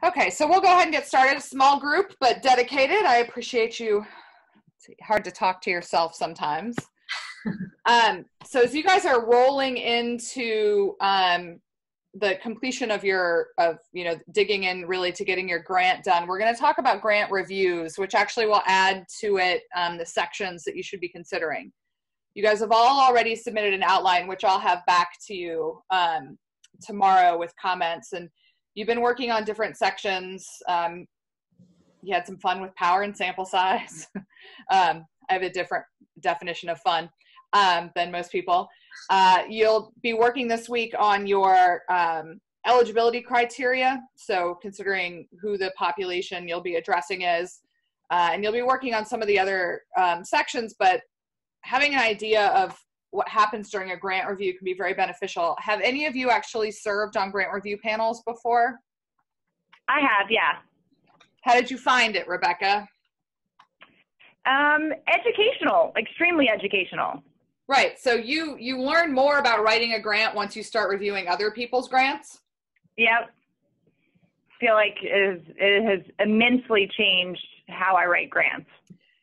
Okay, so we'll go ahead and get started. A small group, but dedicated. I appreciate you. It's hard to talk to yourself sometimes. So as you guys are rolling into the completion of digging in really to getting your grant done, we're going to talk about grant reviews, which actually will add to it the sections that you should be considering. You guys have all already submitted an outline, which I'll have back to you tomorrow with comments. And you've been working on different sections. You had some fun with power and sample size. I have a different definition of fun than most people. You'll be working this week on your eligibility criteria. So considering who the population you'll be addressing is, and you'll be working on some of the other sections, but having an idea of what happens during a grant review can be very beneficial. Have any of you actually served on grant review panels before? I have, yeah. How did you find it, Rebecca? Educational, extremely educational. Right, so you learn more about writing a grant once you start reviewing other people's grants? Yep. I feel like it has immensely changed how I write grants.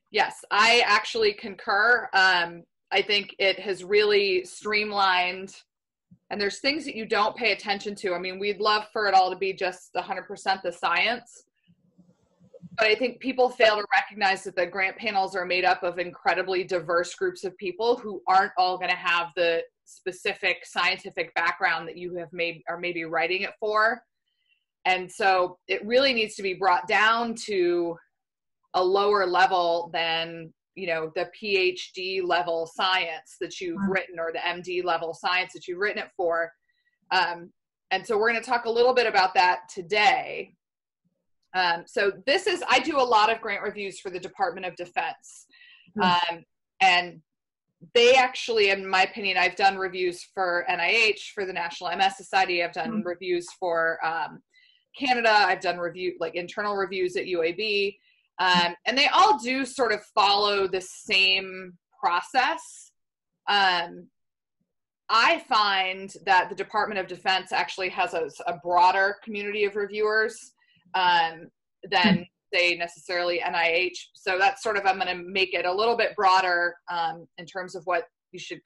Yes, I actually concur. I think it has really streamlined, and there's things that you don't pay attention to. I mean, we'd love for it all to be just 100% the science, but I think people fail to recognize that the grant panels are made up of incredibly diverse groups of people who aren't all going to have the specific scientific background that you are maybe writing it for. And so it really needs to be brought down to a lower level than, the PhD level science that you've written, or the MD level science that you've written it for. And so we're going to talk a little bit about that today. So I do a lot of grant reviews for the Department of Defense. And they actually, in my opinion, I've done reviews for NIH, for the National MS Society. I've done reviews for Canada. I've done internal reviews at UAB. And they all do sort of follow the same process. I find that the Department of Defense actually has a broader community of reviewers than, say, necessarily NIH. So that's sort of, I'm going to make it a little bit broader in terms of what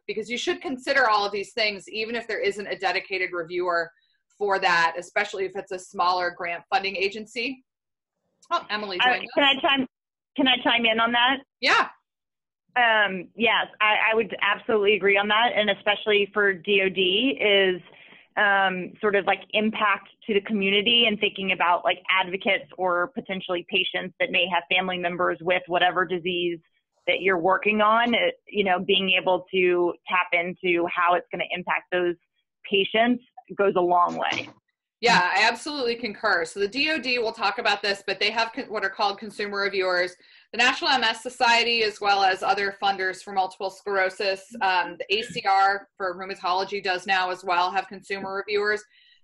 because you should consider all of these things, even if there isn't a dedicated reviewer for that, especially if it's a smaller grant funding agency. Oh, Emily joined us. Can I chime in on that? Yeah. Yes, I would absolutely agree on that. And especially for DOD is sort of like impact to the community, and thinking about like advocates or potentially patients that may have family members with whatever disease that you're working on, being able to tap into how it's going to impact those patients goes a long way. Yeah, I absolutely concur. So the DoD will talk about this, but they have what are called consumer reviewers. The National MS Society, as well as other funders for multiple sclerosis, the ACCRAL for rheumatology does now as well have consumer reviewers.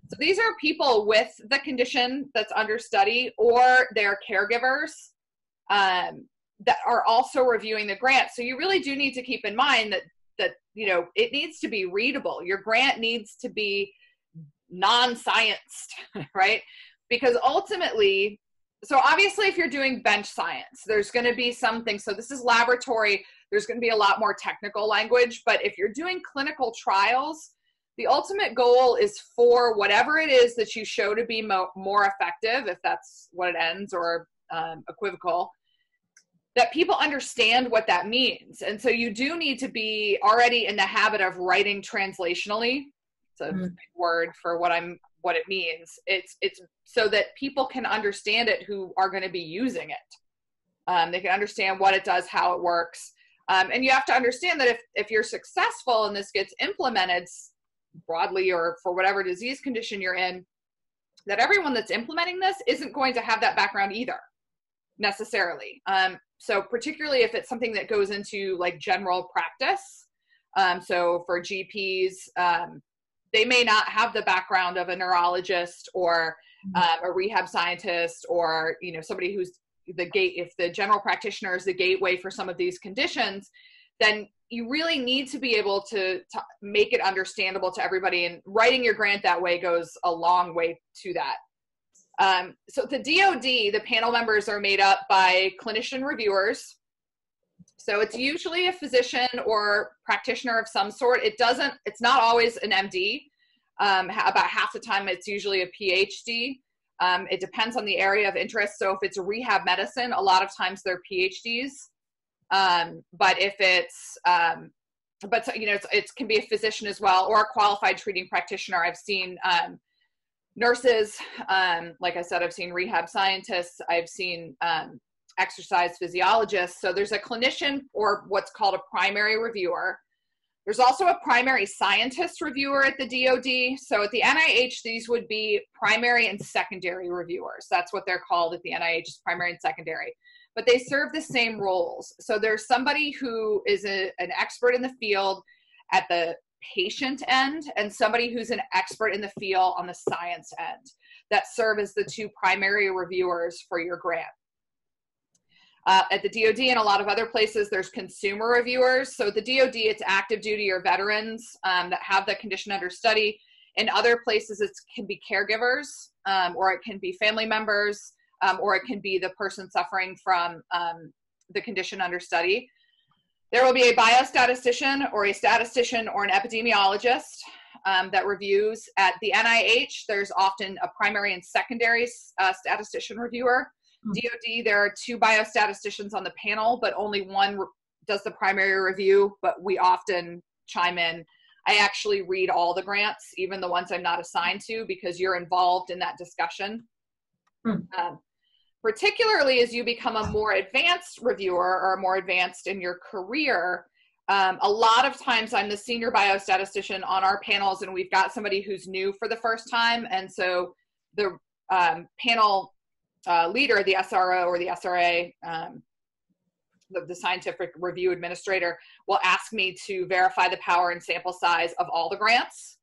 So these are people with the condition that's under study, or their caregivers that are also reviewing the grant. So you really do need to keep in mind that it needs to be readable. Your grant needs to be non-scienced, right? Because ultimately, so obviously if you're doing bench science, there's going to be something, so this is laboratory, there's going to be a lot more technical language, but if you're doing clinical trials, the ultimate goal is for whatever it is that you show to be more effective, if that's what it ends, or equivocal, that people understand what that means. And so you do need to be already in the habit of writing translationally. It's a big word for what it means. It's so that people can understand it who are going to be using it. They can understand what it does, how it works. And you have to understand that if you're successful and this gets implemented broadly, or for whatever disease condition you're in, that everyone that's implementing this isn't going to have that background either, necessarily. So particularly if it's something that goes into like general practice. So for GPs, they may not have the background of a neurologist or a rehab scientist, or somebody who's if the general practitioner is the gateway for some of these conditions, then you really need to be able to make it understandable to everybody. And writing your grant that way goes a long way to that. So the DoD, the panel members are made up by clinician reviewers. So it's usually a physician or practitioner of some sort. It's not always an MD. About half the time it's usually a PhD. It depends on the area of interest. So if it's rehab medicine, a lot of times they're PhDs. But if it's, it can be a physician as well, or a qualified treating practitioner. I've seen nurses, like I said, I've seen rehab scientists, I've seen exercise physiologists. So there's a clinician or what's called a primary reviewer. There's also a primary scientist reviewer at the DoD. So at the NIH, these would be primary and secondary reviewers. That's what they're called at the NIH, primary and secondary. But they serve the same roles. So there's somebody who is an expert in the field at the patient end, and somebody who's an expert in the field on the science end, that serve as the two primary reviewers for your grant. At the DoD and a lot of other places, there's consumer reviewers. So at the DoD, it's active duty or veterans that have the condition under study. In other places, it can be caregivers, or it can be family members, or it can be the person suffering from the condition under study. There will be a biostatistician or a statistician or an epidemiologist that reviews. At the NIH, there's often a primary and secondary statistician reviewer. DoD, there are 2 biostatisticians on the panel, but only one does the primary review, but we often chime in. I actually read all the grants, even the ones I'm not assigned to, because you're involved in that discussion. Particularly as you become a more advanced reviewer or more advanced in your career, a lot of times I'm the senior biostatistician on our panels, and we've got somebody who's new for the first time. And so the panel leader, the SRO or the SRA, the scientific review administrator, will ask me to verify the power and sample size of all the grants.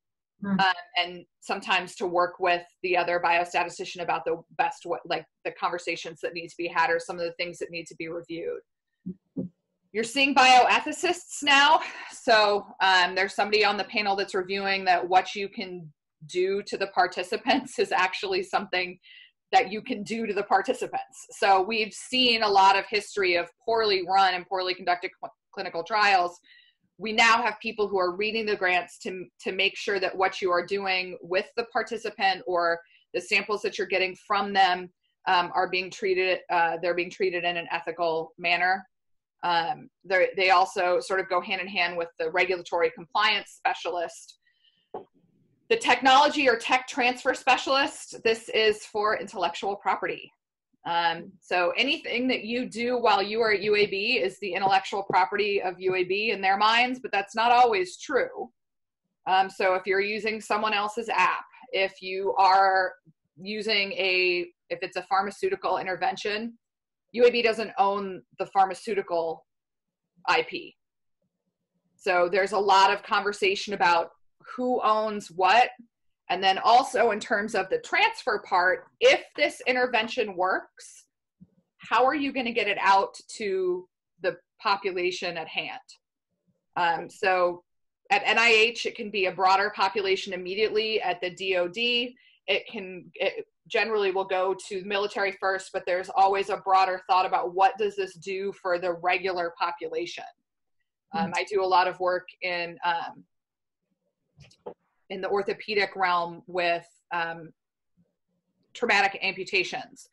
And sometimes to work with the other biostatistician about the best, like the conversations that need to be had or some of the things that need to be reviewed. You're seeing bioethicists now. So there's somebody on the panel that's reviewing that what you can do to the participants is actually something that you can do to the participants. So we've seen a lot of history of poorly run and poorly conducted clinical trials. We now have people who are reading the grants to make sure that what you are doing with the participant or the samples that you're getting from them are being treated, they're being treated in an ethical manner. They also sort of go hand in hand with the regulatory compliance specialist. The technology or tech transfer specialist, this is for intellectual property. So anything that you do while you are at UAB is the intellectual property of UAB in their minds, but that's not always true. So if you're using someone else's app, if you are using if it's a pharmaceutical intervention, UAB doesn't own the pharmaceutical IP. So there's a lot of conversation about who owns what. And then also in terms of the transfer part, if this intervention works, how are you going to get it out to the population at hand? So at NIH, it can be a broader population immediately. At the DoD, it generally will go to the military first, but there's always a broader thought about what does this do for the regular population. I do a lot of work in the orthopedic realm with traumatic amputations,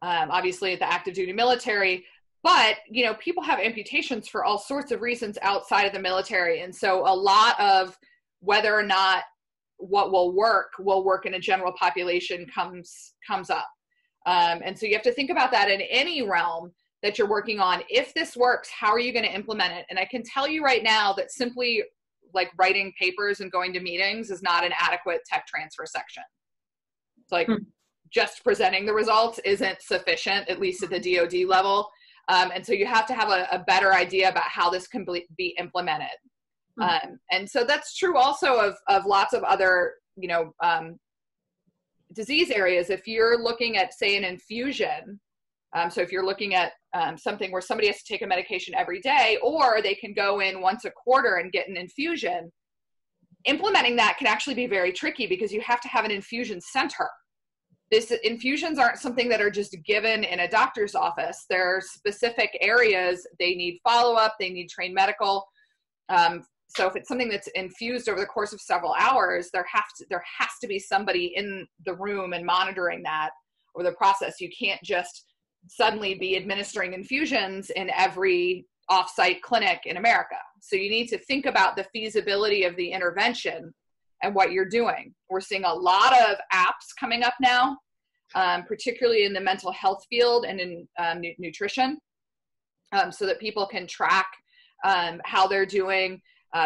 obviously at the active duty military, but people have amputations for all sorts of reasons outside of the military. And so a lot of whether or not what will work in a general population comes up. And so you have to think about that in any realm that you're working on. If this works, how are you going to implement it? And I can tell you right now that simply like writing papers and going to meetings is not an adequate tech transfer section. It's like just presenting the results isn't sufficient, at least at the DoD level. And so you have to have a better idea about how this can be implemented. And so that's true also of lots of other, disease areas. If you're looking at, say, an infusion, so if you're looking at something where somebody has to take a medication every day, or they can go in once a quarter and get an infusion, implementing that can actually be very tricky because you have to have an infusion center. Infusions aren't something that are just given in a doctor's office. There are specific areas they need follow-up, they need trained medical. So if it's something that's infused over the course of several hours, there has to be somebody in the room and monitoring that over the process. You can't just suddenly be administering infusions in every off-site clinic in America. So you need to think about the feasibility of the intervention and what you're doing. We're seeing a lot of apps coming up now, particularly in the mental health field and in nutrition, so that people can track how they're doing.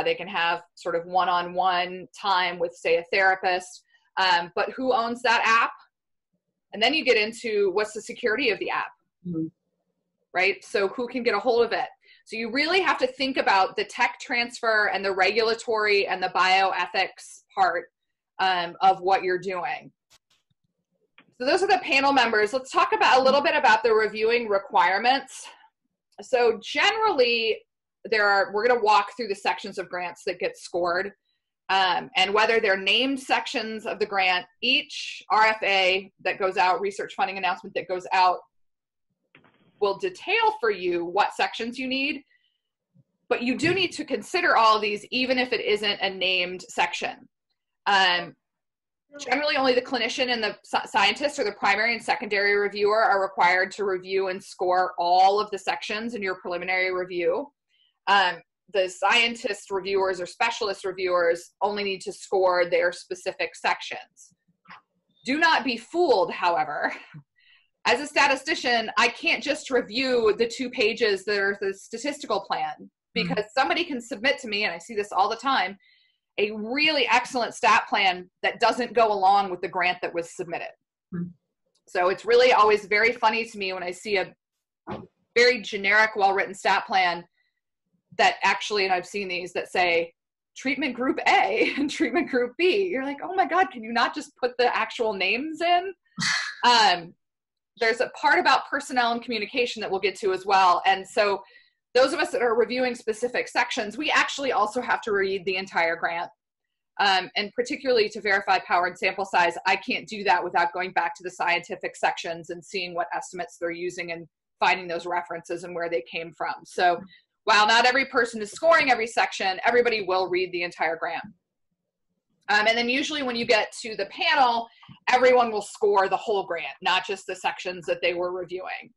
They can have sort of one-on-one time with, say, a therapist, but who owns that app? And then you get into what's the security of the app, right? So who can get a hold of it? So you really have to think about the tech transfer and the regulatory and the bioethics part of what you're doing. So those are the panel members. Let's talk about a little bit about the reviewing requirements. So generally, we're going to walk through the sections of grants that get scored, and whether they're named sections of the grant. Each RFA that goes out, research funding announcement that goes out, will detail for you what sections you need, but you do need to consider all of these even if it isn't a named section. Generally, only the clinician and the scientist or the primary and secondary reviewer are required to review and score all of the sections in your preliminary review. The scientist reviewers or specialist reviewers only need to score their specific sections. Do not be fooled, however. As a statistician, I can't just review the 2 pages that are the statistical plan, because somebody can submit to me, and I see this all the time, a really excellent stat plan that doesn't go along with the grant that was submitted. So it's really always very funny to me when I see a very generic, well-written stat plan that actually, and I've seen these that say treatment group A and treatment group B. You're like, oh my God, can you not just put the actual names in? There's a part about personnel and communication that we'll get to as well. And so those of us that are reviewing specific sections, we actually also have to read the entire grant. And particularly to verify power and sample size, I can't do that without going back to the scientific sections and seeing what estimates they're using and finding those references and where they came from. So while not every person is scoring every section, everybody will read the entire grant. And then usually when you get to the panel, everyone will score the whole grant, not just the sections that they were reviewing.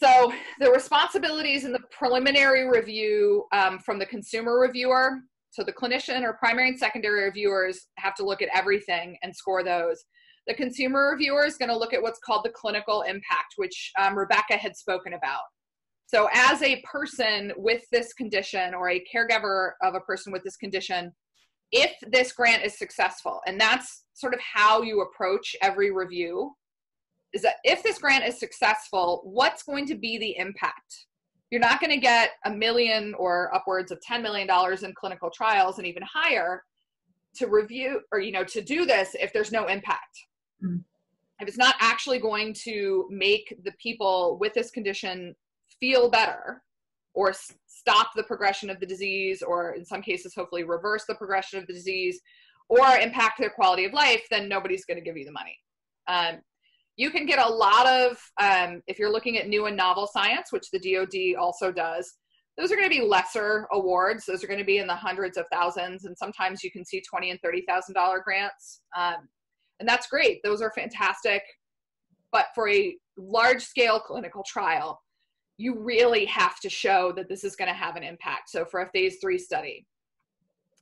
So the responsibilities in the preliminary review from the consumer reviewer, so the clinician or primary and secondary reviewers have to look at everything and score those. The consumer reviewer is going to look at what's called the clinical impact, which Rebecca had spoken about. So as a person with this condition or a caregiver of a person with this condition, if this grant is successful, and that's sort of how you approach every review, is that if this grant is successful, what's going to be the impact? You're not going to get $1 million or upwards of $10 million in clinical trials and even higher to review or, to do this if there's no impact. If it's not actually going to make the people with this condition feel better or stop the progression of the disease, or in some cases, hopefully reverse the progression of the disease, or impact their quality of life, then nobody's going to give you the money. You can get a lot of, if you're looking at new and novel science, which the DoD also does, those are going to be lesser awards. Those are going to be in the hundreds of thousands, and sometimes you can see $20,000 and $30,000 grants. And that's great. Those are fantastic. But for a large-scale clinical trial, you really have to show that this is going to have an impact. So for a phase 3 study,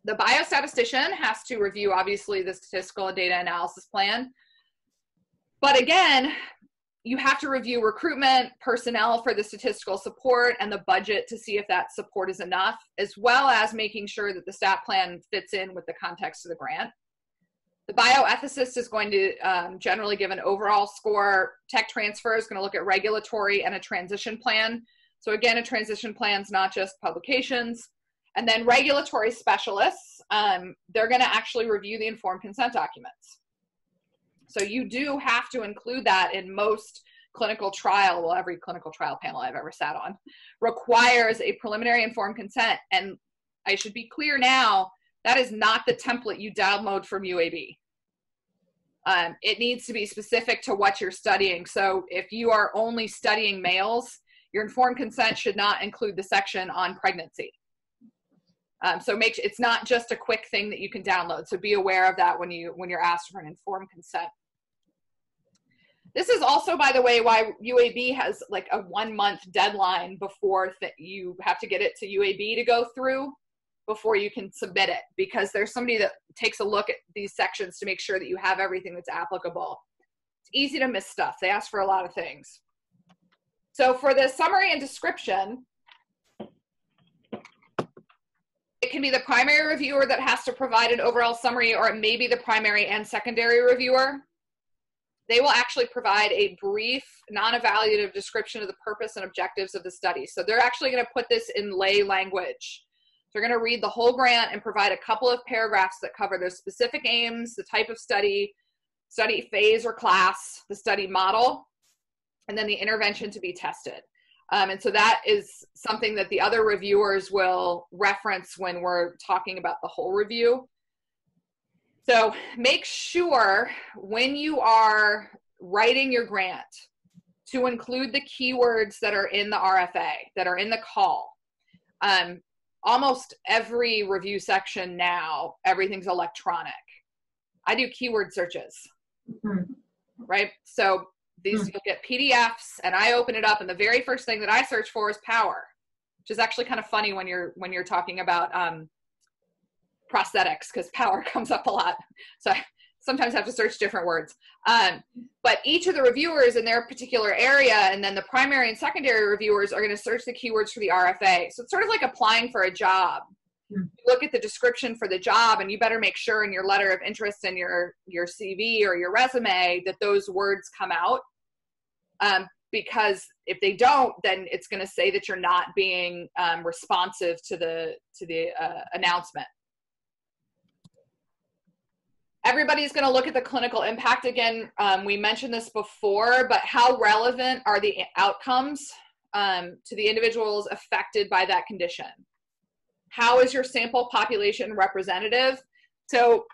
the biostatistician has to review, obviously, the statistical and data analysis plan. But again, you have to review recruitment, personnel for the statistical support, and the budget to see if that support is enough, as well as making sure that the stat plan fits in with the context of the grant. The bioethicist is going to generally give an overall score. Tech transfer is going to look at regulatory and a transition plan. So again, a transition plan is not just publications. And then regulatory specialists, they're going to actually review the informed consent documents. So you do have to include that in most clinical trial, well, every clinical trial panel I've ever sat on requires a preliminary informed consent. And I should be clear now, that is not the template you download from UAB. It needs to be specific to what you're studying. So if you are only studying males, your informed consent should not include the section on pregnancy. So it's not just a quick thing that you can download. So be aware of that when you're asked for an informed consent. This is also, by the way, why UAB has like a 1-month deadline before you have to get it to UAB to go through before you can submit it, because there's somebody that takes a look at these sections to make sure that you have everything that's applicable. It's easy to miss stuff. They ask for a lot of things. So for the summary and description, it can be the primary reviewer that has to provide an overall summary, or it may be the primary and secondary reviewer. They will actually provide a brief, non-evaluative description of the purpose and objectives of the study. So they're actually going to put this in lay language. They're going to read the whole grant and provide a couple of paragraphs that cover their specific aims, the type of study, study phase or class, the study model, and then the intervention to be tested. And so that is something that the other reviewers will reference when we're talking about the whole review. So make sure when you are writing your grant to include the keywords that are in the RFA, that are in the call. Almost every review section now, everything's electronic. I do keyword searches, right? So these, you'll get PDFs, and I open it up, and the very first thing that I search for is power, which is actually kind of funny when you're talking about prosthetics, because power comes up a lot. So I sometimes have to search different words. But each of the reviewers in their particular area, and then the primary and secondary reviewers are going to search the keywords for the RFA. So it's sort of like applying for a job. You look at the description for the job, and you better make sure in your letter of interest and your CV or your resume that those words come out. Because if they don't, then it's going to say that you're not being responsive to the announcement. Everybody's going to look at the clinical impact again. We mentioned this before, but how relevant are the outcomes to the individuals affected by that condition? How is your sample population representative? So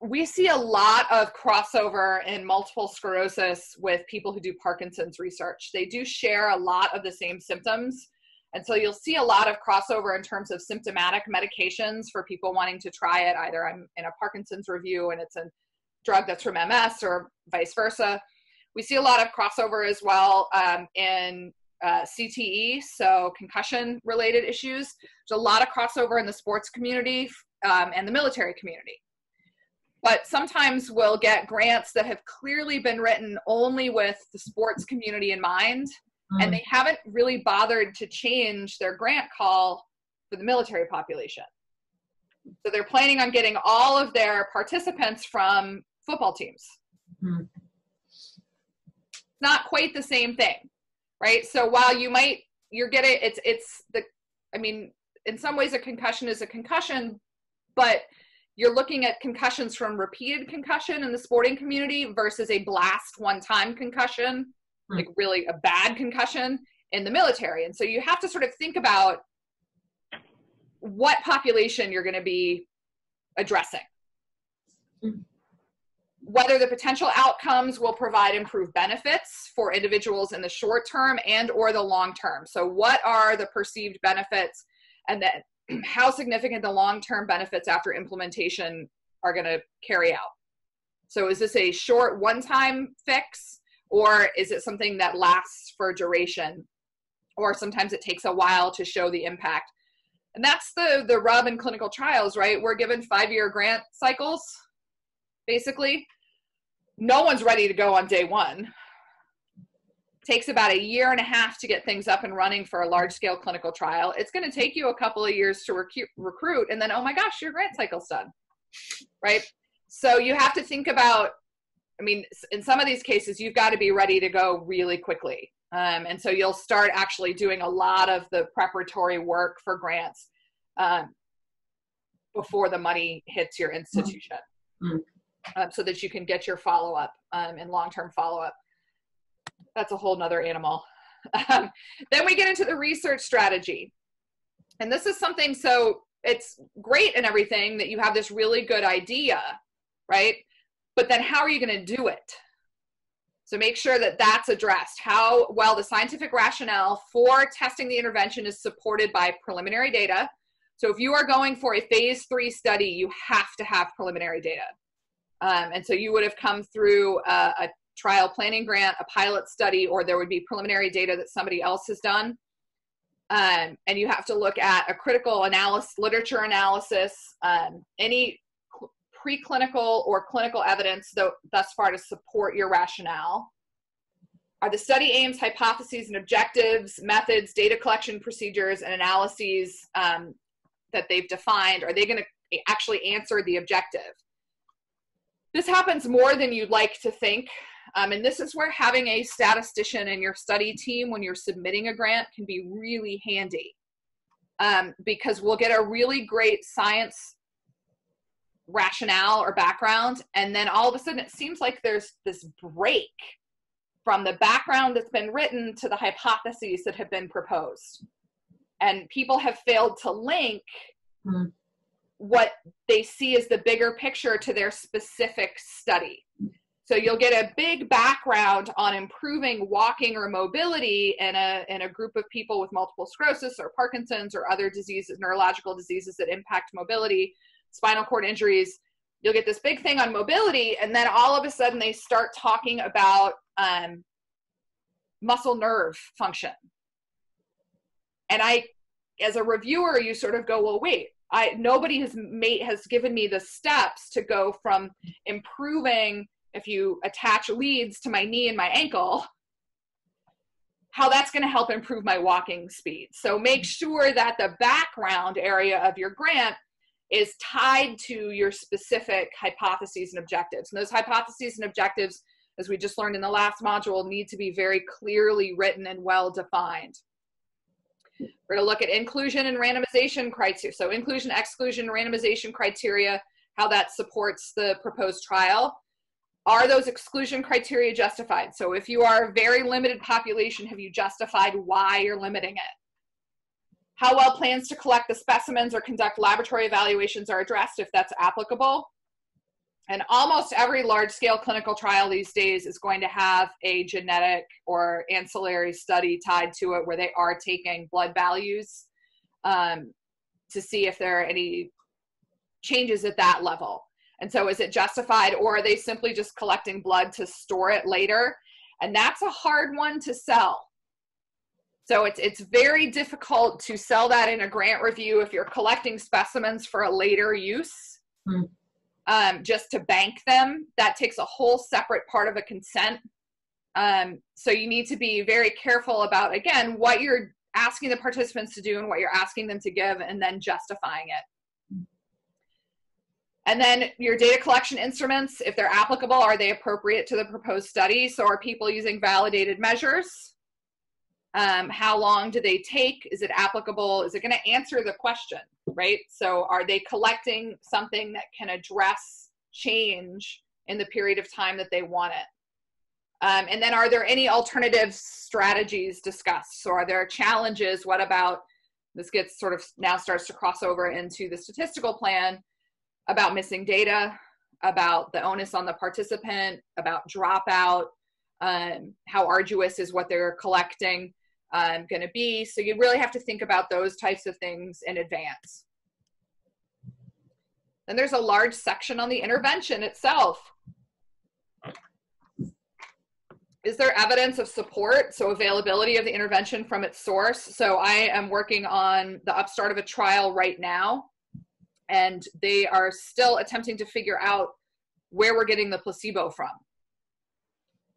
we see a lot of crossover in multiple sclerosis with people who do Parkinson's research. They do share a lot of the same symptoms. And so you'll see a lot of crossover in terms of symptomatic medications for people wanting to try it. Either I'm in a Parkinson's review and it's a drug that's from MS, or vice versa. We see a lot of crossover as well in CTE, so concussion related issues. There's a lot of crossover in the sports community and the military community. But sometimes we'll get grants that have clearly been written only with the sports community in mind, and they haven't really bothered to change their grant call for the military population. So they're planning on getting all of their participants from football teams. Not quite the same thing, right? So while you're getting, I mean, in some ways a concussion is a concussion, but you're looking at concussions from repeated concussion in the sporting community versus a blast one-time concussion, like really a bad concussion in the military. And so you have to sort of think about what population you're going to be addressing. Whether the potential outcomes will provide improved benefits for individuals in the short term and or the long term. So what are the perceived benefits, and then how significant the long-term benefits after implementation are going to carry out. So is this a short one-time fix, or is it something that lasts for duration, or sometimes it takes a while to show the impact? And that's the rub in clinical trials, right? We're given 5-year grant cycles, basically. No one's ready to go on day one. Takes about 1.5 years to get things up and running for a large-scale clinical trial. It's going to take you a couple of years to recruit, and then, oh my gosh, your grant cycle's done, right? So you have to think about, I mean, in some of these cases, you've got to be ready to go really quickly. And so you'll start actually doing a lot of the preparatory work for grants before the money hits your institution, so that you can get your follow-up and long-term follow-up. That's a whole nother animal. Then we get into the research strategy. And this is something, so it's great and everything that you have this really good idea, right? But then how are you going to do it? So make sure that that's addressed. How well the scientific rationale for testing the intervention is supported by preliminary data. So if you are going for a phase 3 study, you have to have preliminary data. And so you would have come through a trial planning grant, a pilot study, or there would be preliminary data that somebody else has done. And you have to look at a critical analysis, literature analysis, any preclinical or clinical evidence thus far to support your rationale. Are the study aims, hypotheses, and objectives, methods, data collection procedures, and analyses that they've defined, are they going to actually answer the objective? This happens more than you'd like to think. And this is where having a statistician in your study team when you're submitting a grant can be really handy, because we'll get a really great science rationale or background, and then all of a sudden it seems like there's this break from the background that's been written to the hypotheses that have been proposed. And people have failed to link what they see as the bigger picture to their specific study. So you'll get a big background on improving walking or mobility in a group of people with multiple sclerosis or Parkinson's or other diseases, neurological diseases that impact mobility, spinal cord injuries. You'll get this big thing on mobility, and then all of a sudden they start talking about muscle nerve function. And as a reviewer, you sort of go, well, wait, nobody has given me the steps to go from improving, if you attach leads to my knee and my ankle, how that's going to help improve my walking speed. So make sure that the background area of your grant is tied to your specific hypotheses and objectives. And those hypotheses and objectives, as we just learned in the last module, need to be very clearly written and well defined. We're going to look at inclusion and randomization criteria. So inclusion, exclusion, randomization criteria, how that supports the proposed trial. Are those exclusion criteria justified? So if you are a very limited population, have you justified why you're limiting it? How well plans to collect the specimens or conduct laboratory evaluations are addressed, if that's applicable. And almost every large-scale clinical trial these days is going to have a genetic or ancillary study tied to it where they are taking blood values to see if there are any changes at that level. And so is it justified, or are they simply just collecting blood to store it later? And that's a hard one to sell. So it's very difficult to sell that in a grant review if you're collecting specimens for a later use, just to bank them. That takes a whole separate part of a consent. So you need to be very careful about, again, what you're asking the participants to do and what you're asking them to give, and then justifying it. And then your data collection instruments, if they're applicable, are they appropriate to the proposed study? So are people using validated measures? How long do they take? Is it applicable? Is it going to answer the question, right? So are they collecting something that can address change in the period of time that they want it? And then are there any alternative strategies discussed? So are there challenges? What about, this gets sort of now starts to cross over into the statistical plan, about missing data, about the onus on the participant, about dropout, how arduous is what they're collecting going to be. So you really have to think about those types of things in advance. Then there's a large section on the intervention itself. Is there evidence of support? So availability of the intervention from its source. So I am working on the upstart of a trial right now, and they are still attempting to figure out where we're getting the placebo from.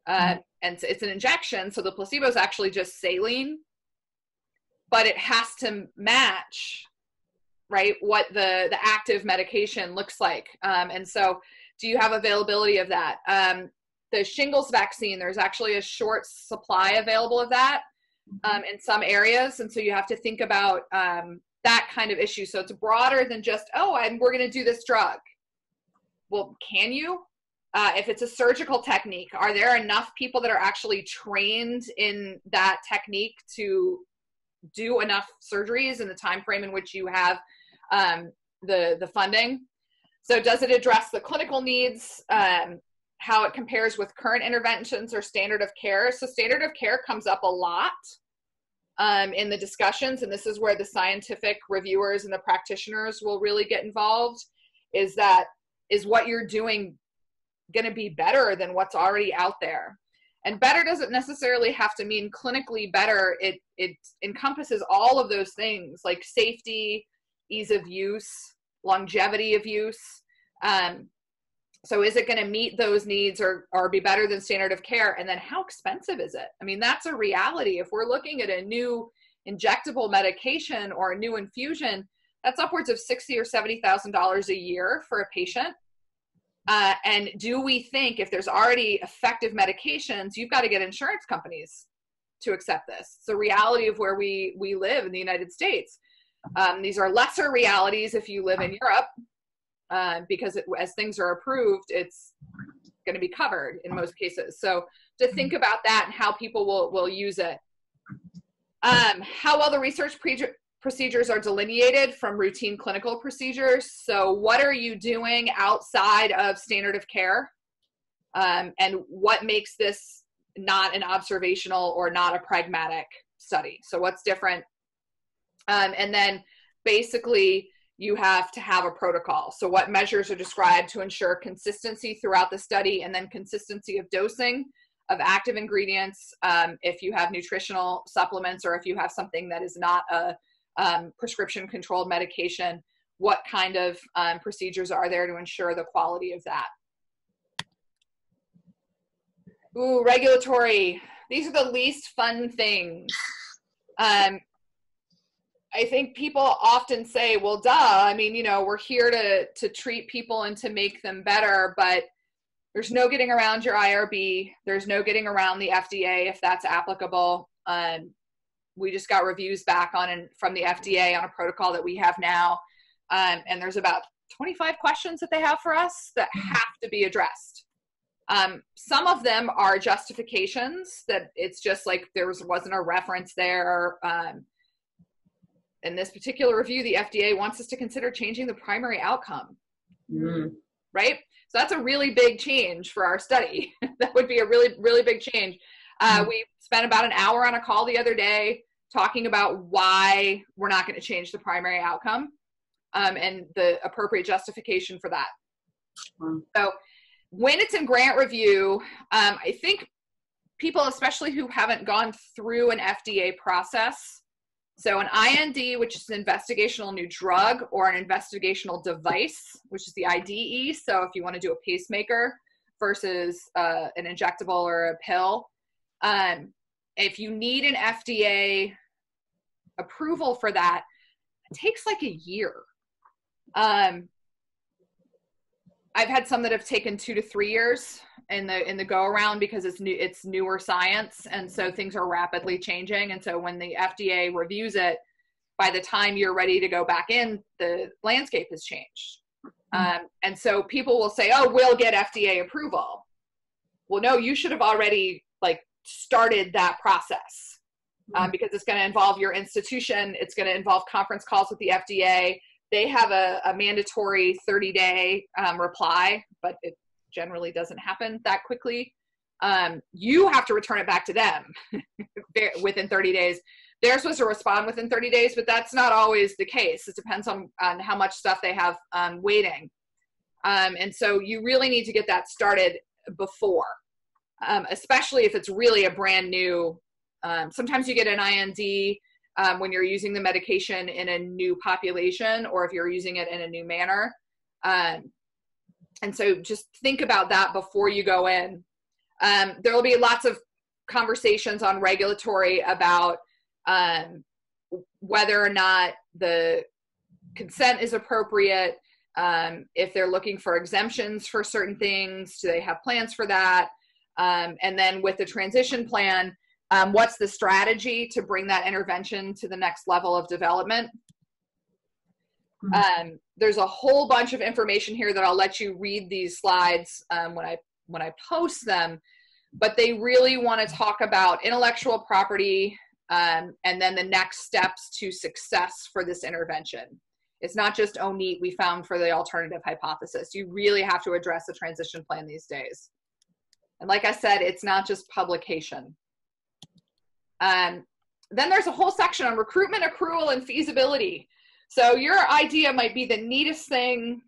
And it's an injection, so the placebo is actually just saline, but it has to match, right, what the active medication looks like. And so do you have availability of that? The shingles vaccine, there's actually a short supply available of that in some areas, and so you have to think about that kind of issue. So it's broader than just, oh, we're going to do this drug. Well, can you? If it's a surgical technique, are there enough people that are actually trained in that technique to do enough surgeries in the time frame in which you have the funding? So does it address the clinical needs? how it compares with current interventions or standard of care. So standard of care comes up a lot in the discussions, and this is where the scientific reviewers and the practitioners will really get involved, is what you're doing going to be better than what's already out there? And better doesn't necessarily have to mean clinically better. It encompasses all of those things, like safety, ease of use, longevity of use. So is it going to meet those needs or be better than standard of care? And then how expensive is it? I mean, that's a reality. If we're looking at a new injectable medication or a new infusion, that's upwards of $60,000 or $70,000 a year for a patient. And do we think if there's already effective medications, you've got to get insurance companies to accept this? It's the reality of where we live in the United States. These are lesser realities if you live in Europe. Because as things are approved, it's going to be covered in most cases. So to think about that and how people will use it. How well the research procedures are delineated from routine clinical procedures. So what are you doing outside of standard of care? And what makes this not an observational or not a pragmatic study? So what's different? And then basically, you have to have a protocol. So what measures are described to ensure consistency throughout the study, and then consistency of dosing of active ingredients, if you have nutritional supplements or if you have something that is not a prescription controlled medication, what kind of procedures are there to ensure the quality of that? Ooh, regulatory. These are the least fun things. I think people often say, well, duh, I mean, you know, we're here to treat people and to make them better, but there's no getting around your IRB. There's no getting around the FDA if that's applicable. We just got reviews back from the FDA on a protocol that we have now. And there's about 25 questions that they have for us that have to be addressed. Some of them are justifications that it's just like wasn't a reference there. In this particular review, the FDA wants us to consider changing the primary outcome, right? So that's a really big change for our study. That would be a really, really big change. We spent about an hour on a call the other day talking about why we're not going to change the primary outcome and the appropriate justification for that. So when it's in grant review, I think people, especially who haven't gone through an FDA process, so an IND, which is an investigational new drug, or an investigational device, which is the IDE. So if you want to do a pacemaker versus an injectable or a pill, if you need an FDA approval for that, it takes like a year. I've had some that have taken 2 to 3 years in the go around because it's newer science, and so things are rapidly changing. And so when the FDA reviews it, by the time you're ready to go back in, the landscape has changed. And so people will say, "Oh, we'll get FDA approval." Well, no, you should have already started that process because it's going to involve your institution. It's going to involve conference calls with the FDA. They have a mandatory 30-day reply, but it generally doesn't happen that quickly. You have to return it back to them within 30 days. They're supposed to respond within 30 days, but that's not always the case. It depends on how much stuff they have waiting. And so you really need to get that started before, especially if it's really a brand new. Sometimes you get an IND when you're using the medication in a new population, or if you're using it in a new manner. And so just think about that before you go in. There will be lots of conversations on regulatory about whether or not the consent is appropriate, if they're looking for exemptions for certain things, do they have plans for that? And then with the transition plan, what's the strategy to bring that intervention to the next level of development? There's a whole bunch of information here that I'll let you read these slides when I post them, but they really want to talk about intellectual property and then the next steps to success for this intervention. It's not just, oh, neat, we found for the alternative hypothesis. You really have to address the transition plan these days. And like I said, it's not just publication. Then there's a whole section on recruitment, accrual, and feasibility. So your idea might be the neatest thing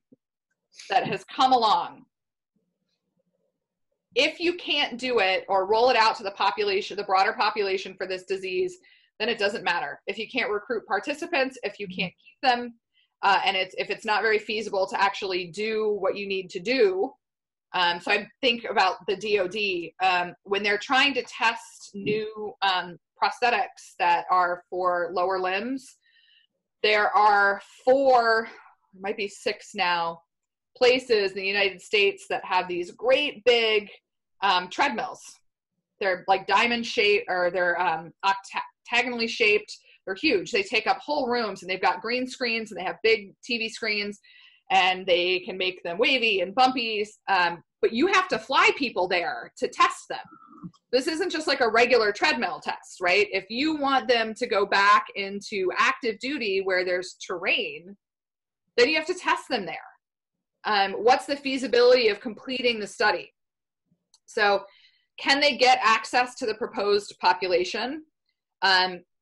that has come along. If you can't do it or roll it out to the population, the broader population for this disease, then it doesn't matter. If you can't recruit participants, if you can't keep them, and if it's not very feasible to actually do what you need to do. So I think about the DoD, when they're trying to test new prosthetics that are for lower limbs, there are 4, might be 6 now, places in the United States that have these great big treadmills. They're like diamond shaped, or they're octagonally shaped. They're huge. They take up whole rooms, and they've got green screens, and they have big TV screens, and they can make them wavy and bumpy. But you have to fly people there to test them. This isn't just like a regular treadmill test, right? If you want them to go back into active duty where there's terrain, then you have to test them there. What's the feasibility of completing the study? So can they get access to the proposed population?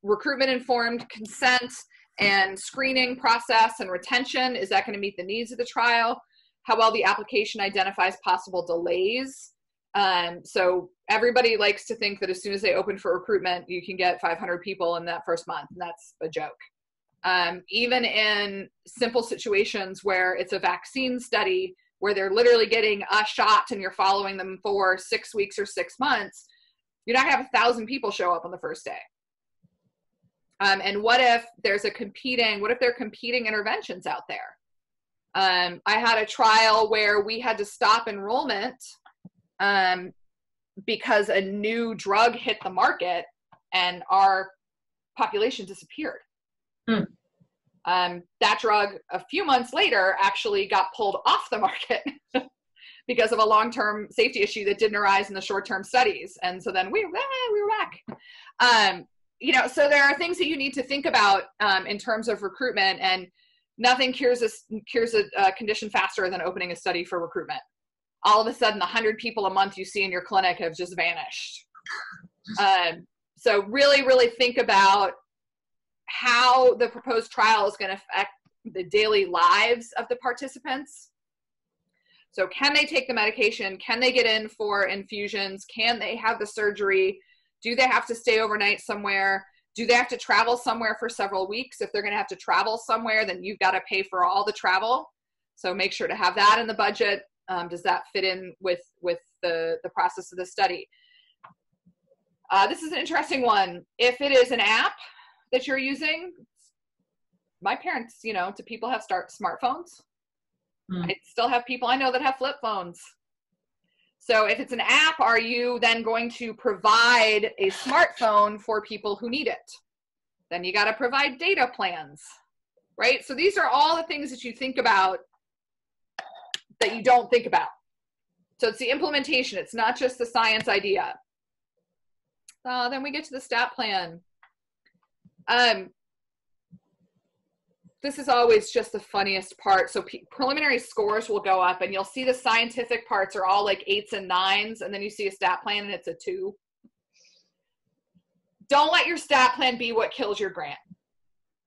Recruitment informed consent and screening process and retention, is that going to meet the needs of the trial? How well the application identifies possible delays. So everybody likes to think that as soon as they open for recruitment, you can get 500 people in that first month, and that's a joke. Even in simple situations where it's a vaccine study, where they're literally getting a shot and you're following them for 6 weeks or 6 months, you're not gonna have 1,000 people show up on the first day. And what if there are competing interventions out there? I had a trial where we had to stop enrollment because a new drug hit the market and our population disappeared. That drug a few months later actually got pulled off the market because of a long-term safety issue that didn't arise in the short-term studies. And so then we were back. You know, so there are things that you need to think about in terms of recruitment, and nothing cures a condition faster than opening a study for recruitment. All of a sudden, 100 people a month you see in your clinic have just vanished. So really, really think about how the proposed trial is going to affect the daily lives of the participants. So can they take the medication? Can they get in for infusions? Can they have the surgery? Do they have to stay overnight somewhere? Do they have to travel somewhere for several weeks? If they're going to have to travel somewhere, then you've got to pay for all the travel. So make sure to have that in the budget. Does that fit in with the process of the study? This is an interesting one. If it is an app that you're using, my parents, you know, do people have smartphones? I still have people I know that have flip phones. So if it's an app, are you then going to provide a smartphone for people who need it? Then you got to provide data plans, right? So these are all the things that you think about that you don't think about. So it's the implementation. It's not just the science idea. Then we get to the stat plan. This is always just the funniest part. So preliminary scores will go up, and you'll see the scientific parts are all like 8s and 9s, and then you see a stat plan and it's a 2. Don't let your stat plan be what kills your grant.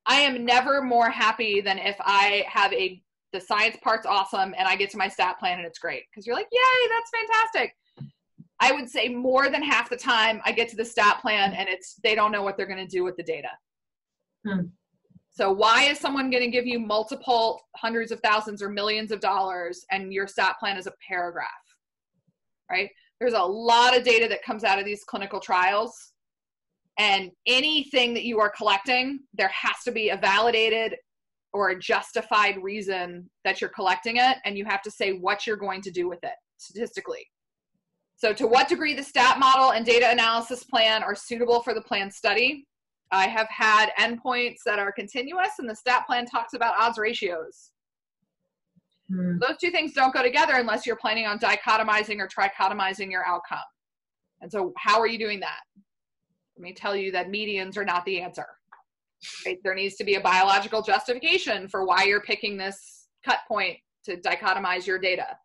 I am never more happy than if I have the science part's awesome and I get to my stat plan and it's great, because you're like, yay, that's fantastic. I would say more than half the time I get to the stat plan and they don't know what they're going to do with the data. So why is someone going to give you multiple hundreds of thousands or millions of dollars and your stat plan is a paragraph, right? There's a lot of data that comes out of these clinical trials, and anything that you are collecting, there has to be a validated or a justified reason that you're collecting it, and you have to say what you're going to do with it statistically. So to what degree the stat model and data analysis plan are suitable for the planned study. I have had endpoints that are continuous, and the stat plan talks about odds ratios. Those two things don't go together unless you're planning on dichotomizing or trichotomizing your outcome. And so how are you doing that? Let me tell you that medians are not the answer. Right? There needs to be a biological justification for why you're picking this cut point to dichotomize your data.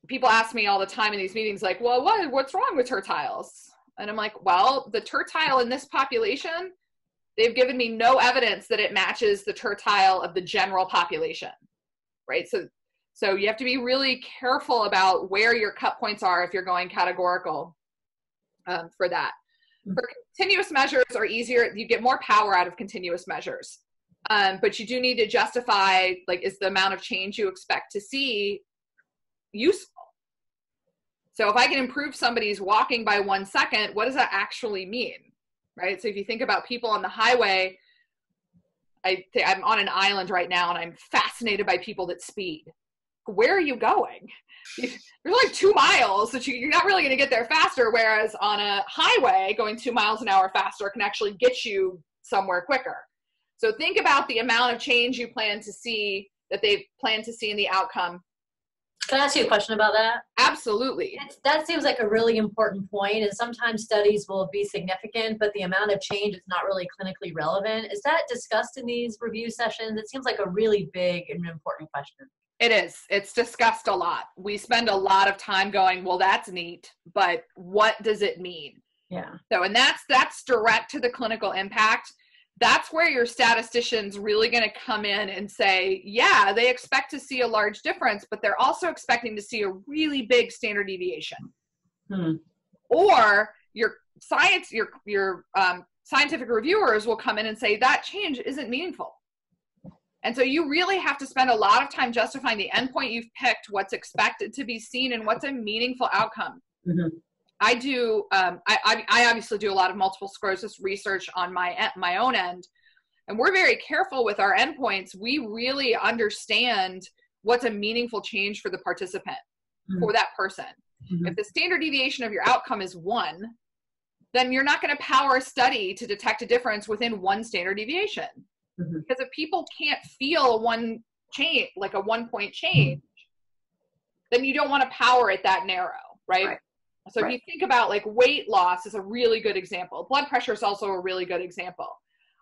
people ask me all the time in these meetings, like, well, what's wrong with tertiles? And I'm like, well, the tertile in this population, they've given me no evidence that it matches the tertile of the general population, right? So you have to be really careful about where your cut points are if you're going categorical for that. For continuous measures are easier. You get more power out of continuous measures. But you do need to justify, like, is the amount of change you expect to see useful? So if I can improve somebody's walking by 1 second, what does that actually mean, right? So if you think about people on the highway, I'm on an island right now and I'm fascinated by people that speed. Where are you going? There's like 2 miles, so you're not really going to get there faster, whereas on a highway, going 2 miles an hour faster can actually get you somewhere quicker. So think about the amount of change you plan to see, that they plan to see in the outcome. Can I ask you a question about that? Absolutely. That seems like a really important point, and sometimes studies will be significant, but the amount of change is not really clinically relevant. Is that discussed in these review sessions? It seems like a really big and important question. It is. It's discussed a lot. We spend a lot of time going, well, that's neat, but what does it mean? Yeah. So, and that's direct to the clinical impact. That's where your statistician's really going to come in and say, yeah, they expect to see a large difference, but they're also expecting to see a really big standard deviation. Or your scientific reviewers will come in and say that change isn't meaningful. And so you really have to spend a lot of time justifying the endpoint you've picked, what's expected to be seen, and what's a meaningful outcome. I do, I obviously do a lot of multiple sclerosis research on my own end, and we're very careful with our endpoints. We really understand what's a meaningful change for the participant, for that person. If the standard deviation of your outcome is 1, then you're not going to power a study to detect a difference within 1 standard deviation. Because if people can't feel one change, like a 1-point change, then you don't want to power it that narrow, right? So if you think about, like, weight loss is a really good example. Blood pressure is also a really good example.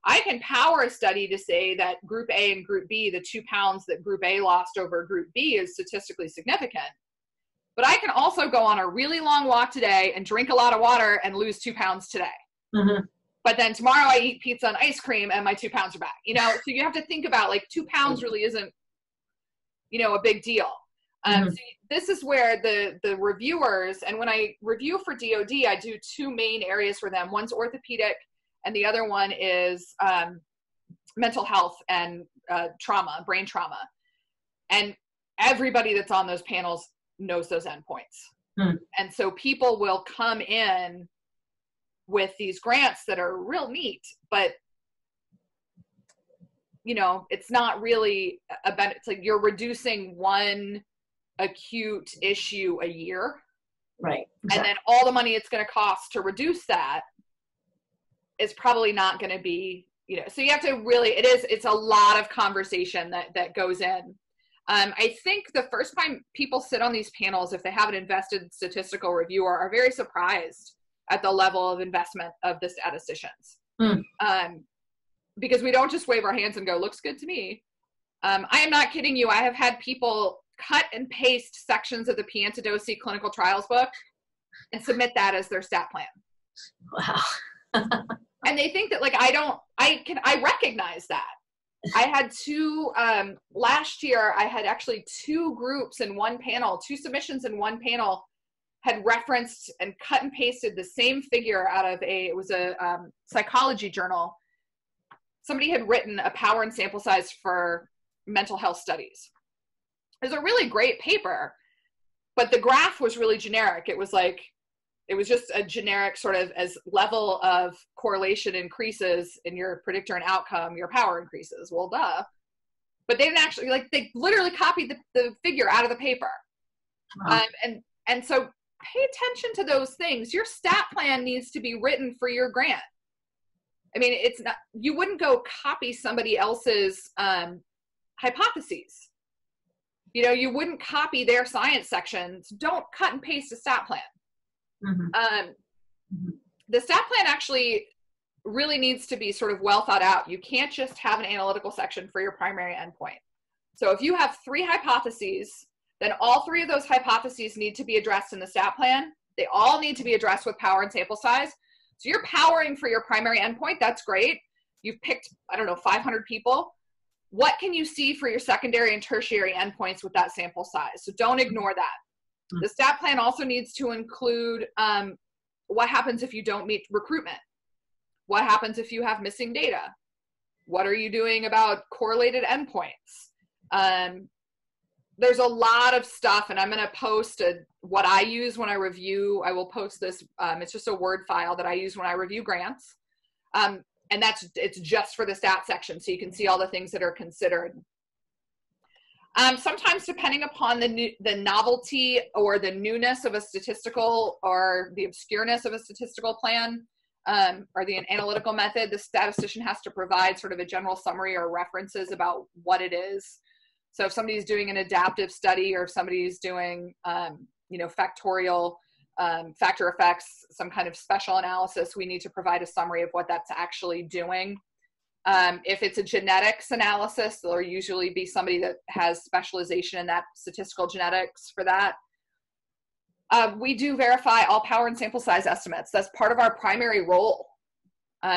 I can power a study to say that group A and group B, the 2 pounds that group A lost over group B, is statistically significant. But I can also go on a really long walk today and drink a lot of water and lose 2 pounds today. But then tomorrow I eat pizza and ice cream and my 2 pounds are back, you know? So you have to think about, like, 2 pounds really isn't, you know, a big deal. So this is where the reviewers, and when I review for DOD, I do 2 main areas for them. One's orthopedic and the other one is mental health and trauma, brain trauma. And everybody that's on those panels knows those endpoints. And so people will come in with these grants that are real neat, but, you know, it's not really a benefit. It's like you're reducing 1 acute issue a year. Right. Exactly. And then all the money it's going to cost to reduce that is probably not going to be, you know, so you have to really, it's a lot of conversation that goes in. I think the first time people sit on these panels, if they have an invested statistical reviewer, are very surprised at the level of investment of the statisticians. Because we don't just wave our hands and go, looks good to me. I am not kidding you. I have had people cut and paste sections of the Piantadosi clinical trials book and submit that as their stat plan. Wow. And they think that, like, I recognize that. I had 2, last year, I had actually 2 groups in one panel, 2 submissions in one panel had referenced and cut and pasted the same figure out of it was a psychology journal. Somebody had written a power and sample size for mental health studies. It was a really great paper, but the graph was really generic. It was just a generic sort of, as level of correlation increases in your predictor and outcome, your power increases. Well, duh. But they didn't actually, like, they literally copied the figure out of the paper. Wow. And so pay attention to those things. Your stat plan needs to be written for your grant. I mean, it's not, you wouldn't go copy somebody else's hypotheses. You know, you wouldn't copy their science sections. Don't cut and paste a stat plan. The stat plan actually really needs to be sort of well thought out. You can't just have an analytical section for your primary endpoint. So if you have 3 hypotheses then all three of those hypotheses need to be addressed in the stat plan. They all need to be addressed with power and sample size. So you're powering for your primary endpoint. That's great. You've picked, I don't know, 500 people. What can you see for your secondary and tertiary endpoints with that sample size? So don't ignore that. The stat plan also needs to include what happens if you don't meet recruitment? What happens if you have missing data? What are you doing about correlated endpoints? There's a lot of stuff, and I'm going to post what I use when I review. I will post this. It's just a Word file that I use when I review grants. And it's just for the stat section, so you can see all the things that are considered. Sometimes, depending upon the novelty or the newness of a statistical or the obscureness of a statistical plan or the analytical method, the statistician has to provide sort of a general summary or references about what it is. So if somebody's doing an adaptive study, or if somebody's doing, factorial factor effects, some kind of special analysis, we need to provide a summary of what that's actually doing. If it's a genetics analysis, there'll usually be somebody that has specialization in that statistical genetics for that. We do verify all power and sample size estimates. That's part of our primary role.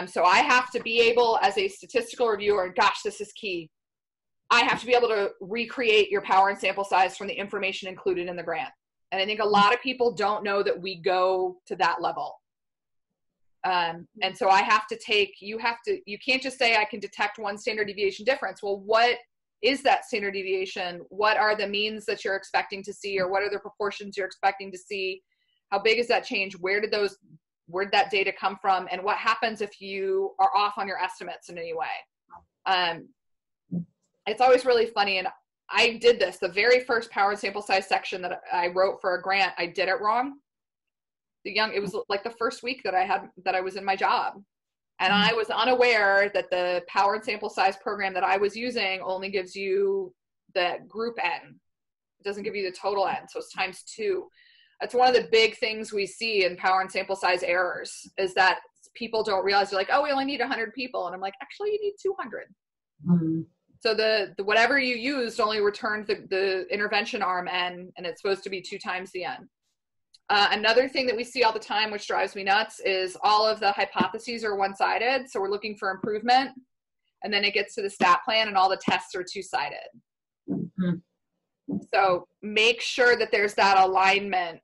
So I have to be able, as a statistical reviewer, and gosh, this is key, I have to be able to recreate your power and sample size from the information included in the grant. And I think a lot of people don't know that we go to that level. And so I have to you can't just say I can detect one standard deviation difference. Well, what is that standard deviation? What are the means that you're expecting to see, or what are the proportions you're expecting to see? How big is that change? Where did that data come from? And what happens if you are off on your estimates in any way? It's always really funny, and I did this, the very first power and sample size section that I wrote for a grant, I did it wrong. It was like the first week that I was in my job. And I was unaware that the power and sample size program that I was using only gives you the group N. It doesn't give you the total N, so it's times 2. That's one of the big things we see in power and sample size errors, is that people don't realize, they're like, oh, we only need 100 people. And I'm like, actually, you need 200. Mm-hmm. So the whatever you used only returned the intervention arm N, and it's supposed to be 2 times the N. Another thing that we see all the time, which drives me nuts, is all of the hypotheses are one-sided. So we're looking for improvement, and then it gets to the stat plan and all the tests are two-sided. Mm-hmm. So make sure that there's that alignment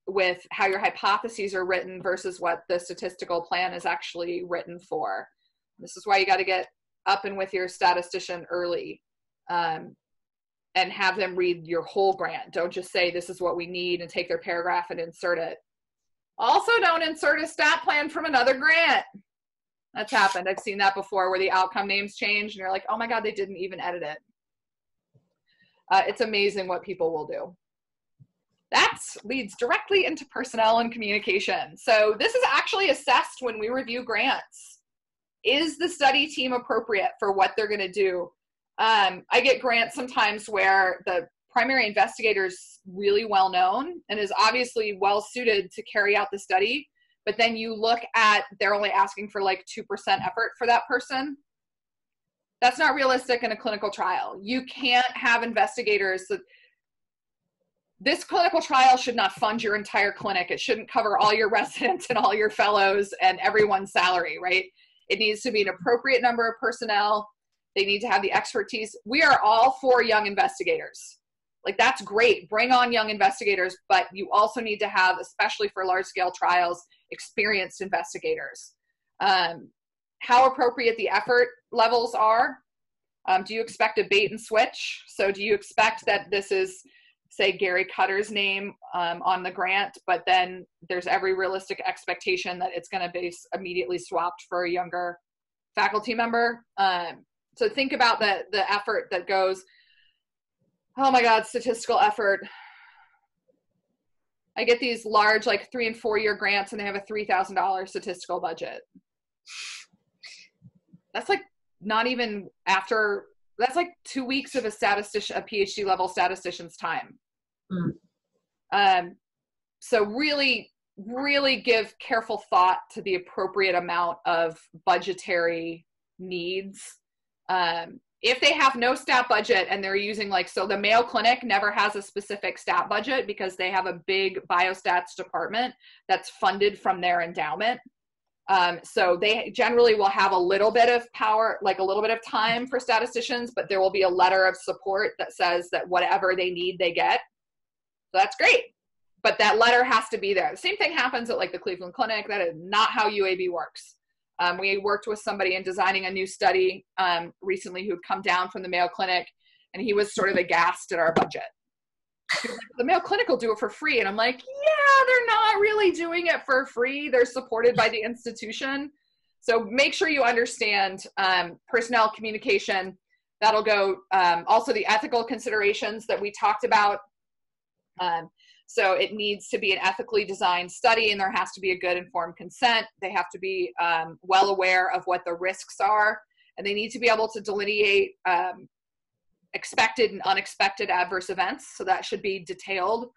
with how your hypotheses are written versus what the statistical plan is actually written for. This is why you got to get up and with your statistician early, and have them read your whole grant. Don't just say this is what we need and take their paragraph and insert it. Also, don't insert a stat plan from another grant. That's happened. I've seen that before, where the outcome names change and you're like, oh my God, they didn't even edit it. It's amazing what people will do. That leads directly into personnel and communication. So this is actually assessed when we review grants. Is the study team appropriate for what they're going to do? I get grants sometimes where the primary investigator is really well known and is obviously well suited to carry out the study, but then you look at, they're only asking for like 2% effort for that person. That's not realistic in a clinical trial. You can't have investigators. This clinical trial should not fund your entire clinic. It shouldn't cover all your residents and all your fellows and everyone's salary, right? It needs to be an appropriate number of personnel. They need to have the expertise. We are all for young investigators. Like, that's great. Bring on young investigators, but you also need to have, especially for large scale trials, experienced investigators. How appropriate the effort levels are. Do you expect a bait and switch? So do you expect that this is, say, Gary Cutter's name on the grant, but then there's every realistic expectation that it's going to be immediately swapped for a younger faculty member? So think about the effort that goes, oh my God, statistical effort. I get these large, like 3- and 4-year grants, and they have a $3,000 statistical budget. That's like not even after, that's like 2 weeks of a statistician, a PhD level statistician's time. So really, really give careful thought to the appropriate amount of budgetary needs. If they have no stat budget and they're using like, so the Mayo Clinic never has a specific stat budget because they have a big biostats department that's funded from their endowment. So they generally will have a little bit of power, like a little bit of time for statisticians, but there will be a letter of support that says that whatever they need, they get. So that's great. But that letter has to be there. The same thing happens at like the Cleveland Clinic. That is not how UAB works. We worked with somebody in designing a new study recently who'd come down from the Mayo Clinic, and he was sort of aghast at our budget. He was like, the Mayo Clinic will do it for free. And I'm like, yeah, they're not really doing it for free. They're supported by the institution. So make sure you understand personnel communication. That'll go, also the ethical considerations that we talked about. So it needs to be an ethically designed study, and there has to be a good informed consent. They have to be well aware of what the risks are, and they need to be able to delineate expected and unexpected adverse events. So that should be detailed.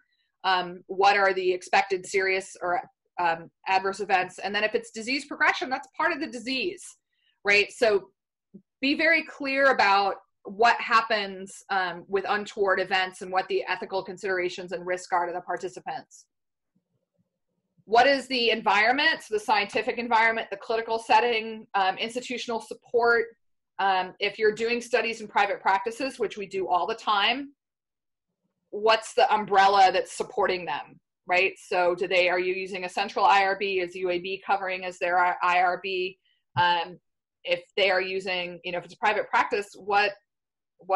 What are the expected serious or adverse events? And then if it's disease progression, that's part of the disease, right? So be very clear about what happens with untoward events and what the ethical considerations and risk are to the participants. What is the environment, so the scientific environment, the clinical setting, institutional support. If you're doing studies in private practices, which we do all the time, what's the umbrella that's supporting them, right? So are you using a central IRB? Is UAB covering as their IRB? If they are using, if it's a private practice, what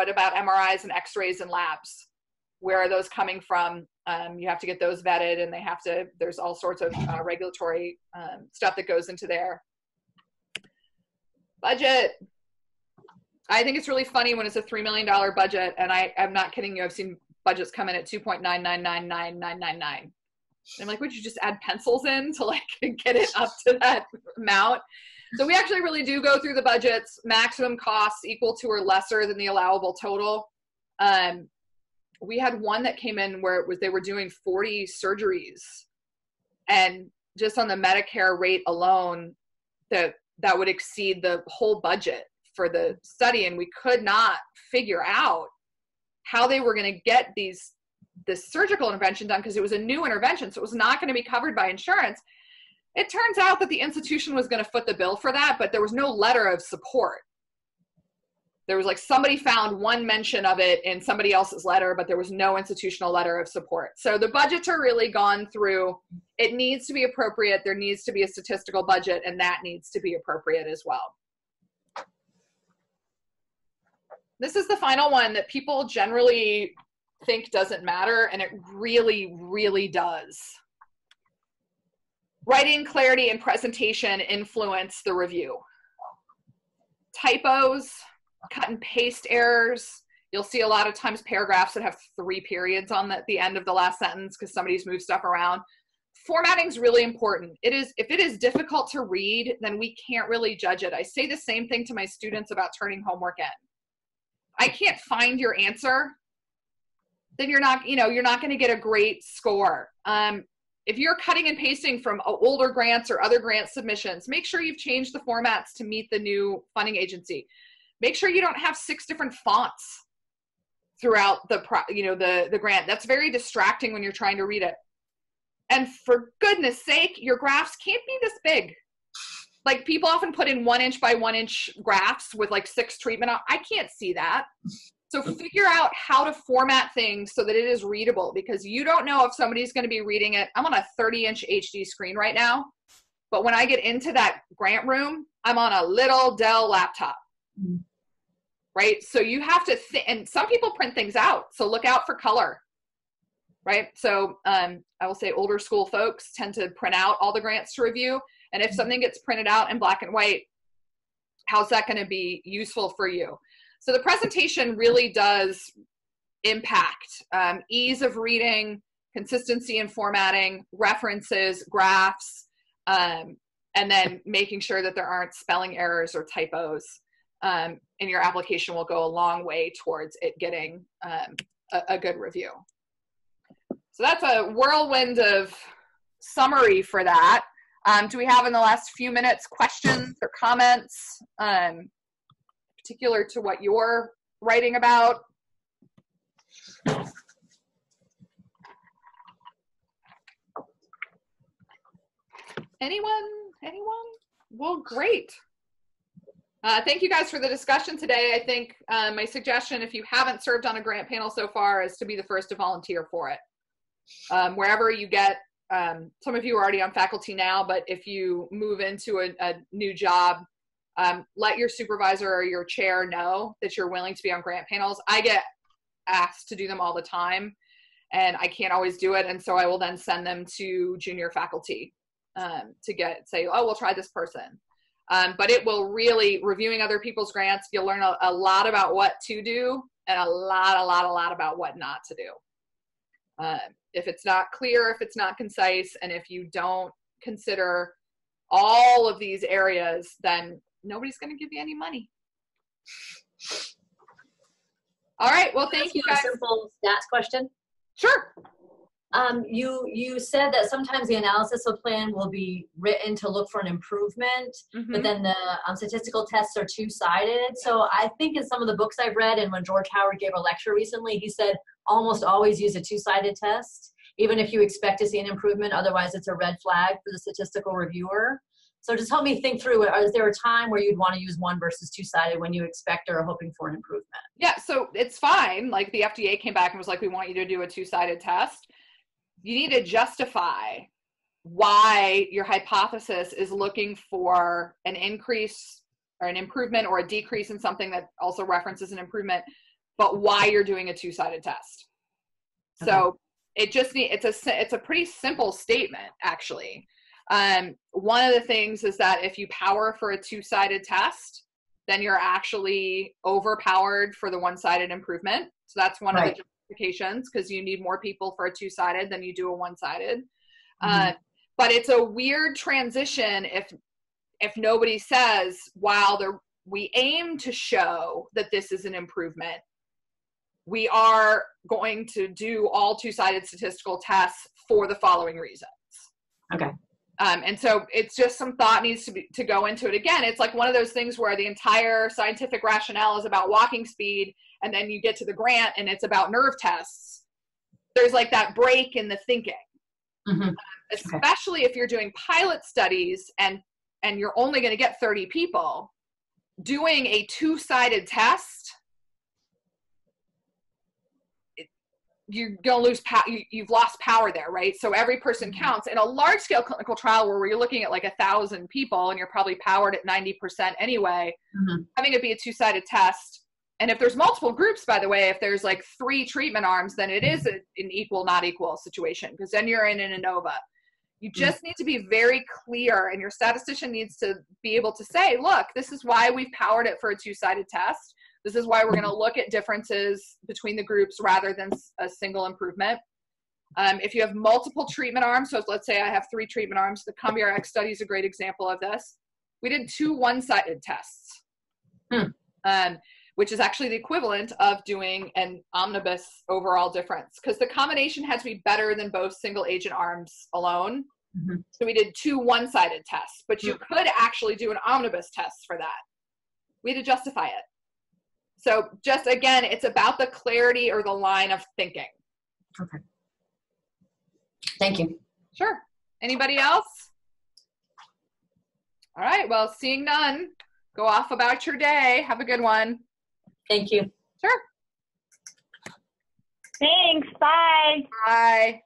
about MRIs and X-rays and labs? Where are those coming from? You have to get those vetted, and there's all sorts of regulatory stuff that goes into there. Budget. I think it's really funny when it's a $3 million budget, and I'm not kidding you. I've seen budgets come in at 2.9999999. I'm like, would you just add pencils in to like get it up to that amount? So we actually really do go through the budgets, maximum costs equal to or lesser than the allowable total. We had one that came in where they were doing 40 surgeries, and just on the Medicare rate alone, that would exceed the whole budget for the study, and we could not figure out how they were going to get this surgical intervention done because it was a new intervention, so it was not going to be covered by insurance. It turns out that the institution was going to foot the bill for that, but there was no letter of support. There was like somebody found one mention of it in somebody else's letter, but there was no institutional letter of support. So the budgets are really gone through. It needs to be appropriate. There needs to be a statistical budget, and that needs to be appropriate as well. This is the final one that people generally think doesn't matter, and it really, really does. Writing clarity and presentation influence the review. Typos, cut and paste errors. You'll see a lot of times paragraphs that have 3 periods on the end of the last sentence because somebody's moved stuff around. Formatting is really important. If it is difficult to read, then we can't really judge it. I say the same thing to my students about turning homework in. I can't find your answer, then you're not going to get a great score. If you're cutting and pasting from older grants or other grant submissions, make sure you've changed the formats to meet the new funding agency. Make sure you don't have 6 different fonts throughout the grant. That's very distracting when you're trying to read it. And for goodness sake, your graphs can't be this big. Like people often put in 1 inch by 1 inch graphs with like 6 treatment. I can't see that. So figure out how to format things so that it is readable, because you don't know if somebody's going to be reading it. I'm on a 30-inch HD screen right now, but when I get into that grant room, I'm on a little Dell laptop, right? So you have to and some people print things out, so look out for color, right? So I will say older school folks tend to print out all the grants to review, and if something gets printed out in black and white, how's that going to be useful for you? So the presentation really does impact ease of reading, consistency in formatting, references, graphs, and then making sure that there aren't spelling errors or typos. And your application will go a long way towards it getting a good review. So that's a whirlwind of summary for that. Do we have in the last few minutes questions or comments? particular to what you're writing about? Anyone? Well, great. Thank you guys for the discussion today. I think my suggestion, if you haven't served on a grant panel so far, is to be the first to volunteer for it. Wherever you get, some of you are already on faculty now, but if you move into a new job, let your supervisor or your chair know that you're willing to be on grant panels. I get asked to do them all the time, and I can't always do it, and so I will then send them to junior faculty to say, oh, we'll try this person. But it will really, reviewing other people's grants, you'll learn a lot about what to do and a lot about what not to do. If it's not clear, if it's not concise, and if you don't consider all of these areas, then nobody's going to give you any money. All right. Well, thank you guys. A simple stats question. Sure. You said that sometimes the analysis of plan will be written to look for an improvement, but then the statistical tests are two-sided. So I think in some of the books I've read, and when George Howard gave a lecture recently, he said almost always use a two-sided test, even if you expect to see an improvement. Otherwise, it's a red flag for the statistical reviewer. So just help me think through it. Is there a time where you'd want to use one versus two-sided when you expect or are hoping for an improvement? Yeah, so it's fine. Like the FDA came back and was like, we want you to do a two-sided test. You need to justify why your hypothesis is looking for an increase or an improvement or a decrease in something that also references an improvement, but why you're doing a two-sided test. Okay. So it just it's a pretty simple statement, actually. One of the things is that if you power for a two-sided test, then you're actually overpowered for the one-sided improvement. So that's one of the justifications, because you need more people for a two-sided than you do a one-sided. But it's a weird transition if nobody says, wow, we aim to show that this is an improvement. We are going to do all two-sided statistical tests for the following reasons. Okay. And so it's just some thought needs to go into it. Again, it's like one of those things where the entire scientific rationale is about walking speed, and then you get to the grant and it's about nerve tests. There's like that break in the thinking, especially if you're doing pilot studies and you're only going to get 30 people. Doing a two-sided test, you're going to lose power. You've lost power there, right? So every person counts. In a large-scale clinical trial where you're looking at like 1,000 people and you're probably powered at 90% anyway, having it be a two-sided test. And if there's multiple groups, by the way, if there's like 3 treatment arms, then it is an equal, not equal situation, because then you're in an ANOVA. You just need to be very clear, and your statistician needs to be able to say, look, this is why we've powered it for a two-sided test. This is why we're going to look at differences between the groups rather than a single improvement. If you have multiple treatment arms, so let's say I have 3 treatment arms, the CombiRx study is a great example of this. We did 2 one-sided tests, which is actually the equivalent of doing an omnibus overall difference, because the combination has to be better than both single agent arms alone. So we did 2 one-sided tests, but you could actually do an omnibus test for that. We had to justify it. So just, again, it's about the clarity or the line of thinking. Okay. Thank you. Sure. Anybody else? All right. Well, seeing none, go off about your day. Have a good one. Thank you. Sure. Thanks. Bye. Bye.